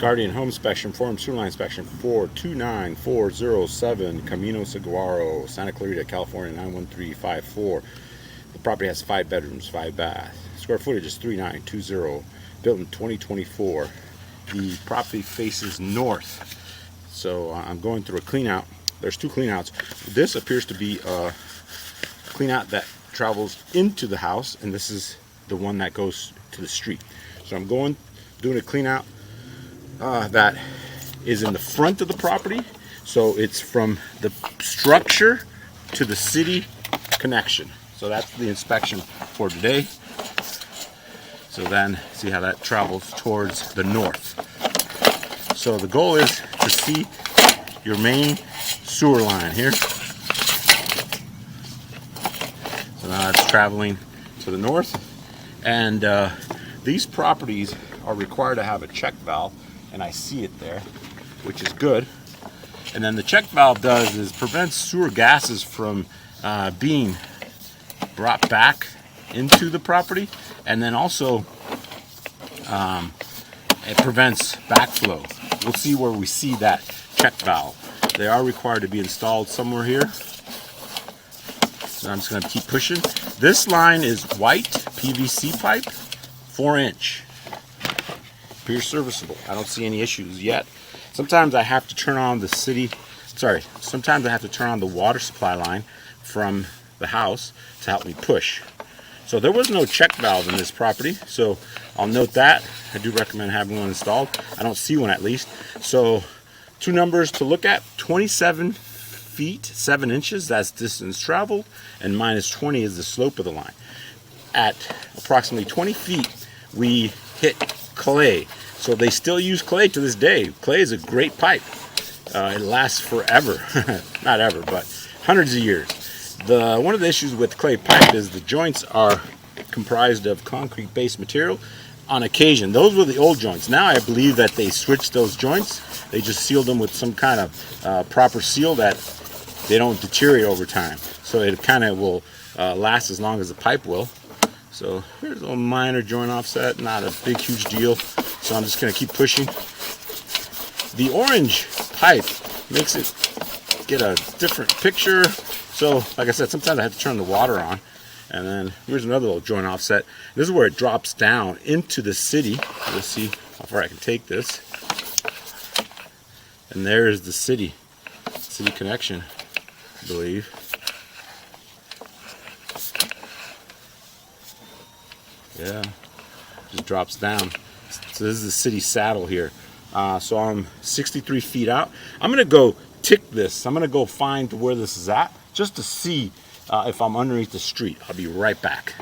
Guardian Home Inspection, Forum Sewer Line Inspection 429407, Camino Saguaro, Santa Clarita, California 91354. The property has 5 bedrooms, 5 baths. Square footage is 3920, built in 2024. The property faces north. So I'm going through a clean out. There's 2 clean outs. This appears to be a clean out that travels into the house, and this is the one that goes to the street. So I'm doing a clean out that is in the front of the property. So it's from the structure to the city connection. So that's the inspection for today. So then see how that travels towards the north. So the goal is to see your main sewer line here. So now it's traveling to the north, and these properties are required to have a check valve, and I see it there, which is good. And then the check valve does is prevents sewer gases from being brought back into the property, and then also it prevents backflow. We'll see where we see that check valve. They are required to be installed somewhere here. So I'm just going to keep pushing. This line is white PVC pipe, 4-inch. Appears serviceable. I don't see any issues yet. Sometimes I have to turn on the sometimes I have to turn on the water supply line from the house to help me push. So there was no check valve in this property, so I'll note that. I do recommend having one installed. I don't see one, at least. So 2 numbers to look at: 27 feet 7 inches, that's distance traveled, and -20 is the slope of the line. At approximately 20 feet we hit clay. So they still use clay to this day. Clay is a great pipe. It lasts forever. Not ever, but hundreds of years. One of the issues with clay pipe is the joints are comprised of concrete-based material. On occasion, those were the old joints. Now I believe that they switched those joints. They just sealed them with some kind of proper seal that they don't deteriorate over time. So it kind of will last as long as the pipe will. So here's a little minor joint offset, not a big huge deal. So I'm just going to keep pushing. The orange pipe makes it get a different picture. So like I said, sometimes I have to turn the water on. And then here's another little joint offset. This is where it drops down into the city. Let's see how far I can take this. And there is the city connection, I believe. Yeah, just drops down. So this is the city saddle here. So I'm 63 feet out. I'm gonna go tick this. I'm gonna go find where this is at, just to see if I'm underneath the street. I'll be right back.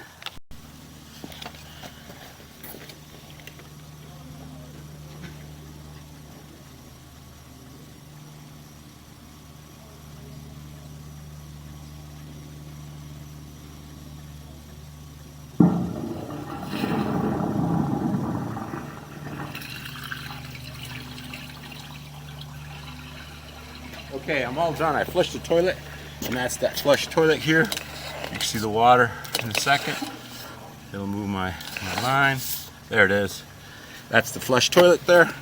Okay, I'm all done. I flushed the toilet, and that's that flush toilet here. You can see the water in a second. It'll move my line. There it is. That's the flush toilet there.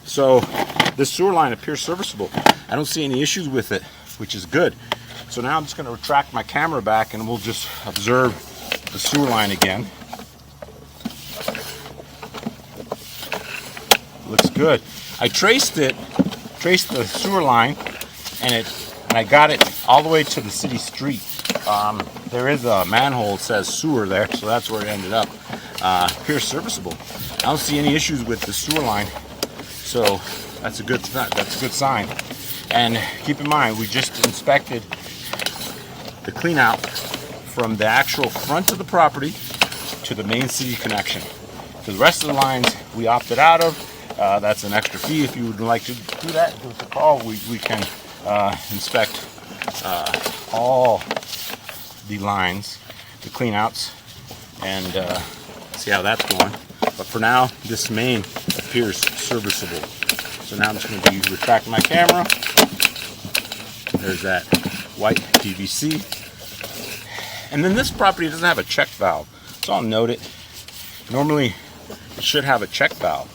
So this sewer line appears serviceable. I don't see any issues with it, which is good. So now I'm just going to retract my camera back, and we'll just observe the sewer line again. Looks good. I traced the sewer line, and I got it all the way to the city street. There is a manhole that says sewer there, so that's where it ended up. Appears serviceable. I don't see any issues with the sewer line, so that's a good sign. And keep in mind, we just inspected the clean out from the actual front of the property to the main city connection. For the rest of the lines we opted out of. That's an extra fee. If you would like to do that, give us a call. We can inspect all the lines, the clean outs, and see how that's going. But for now, this main appears serviceable. So now I'm just going to be retracting my camera. There's that white PVC. And then this property doesn't have a check valve, so I'll note it. Normally it should have a check valve.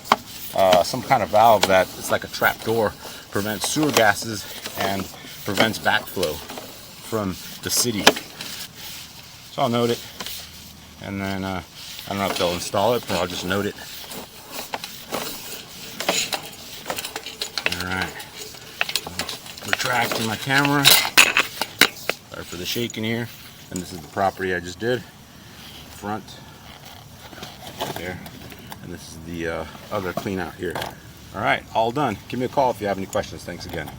some kind of valve that it's like a trap door, prevents sewer gases and prevents backflow from the city. So I'll note it, and then I don't know if they'll install it, but I'll just note it. Alright, retracting my camera. Sorry for the shaking here. And this is the property I just did. Front there. And this is the other clean out here. Alright, all done. Give me a call if you have any questions. Thanks again.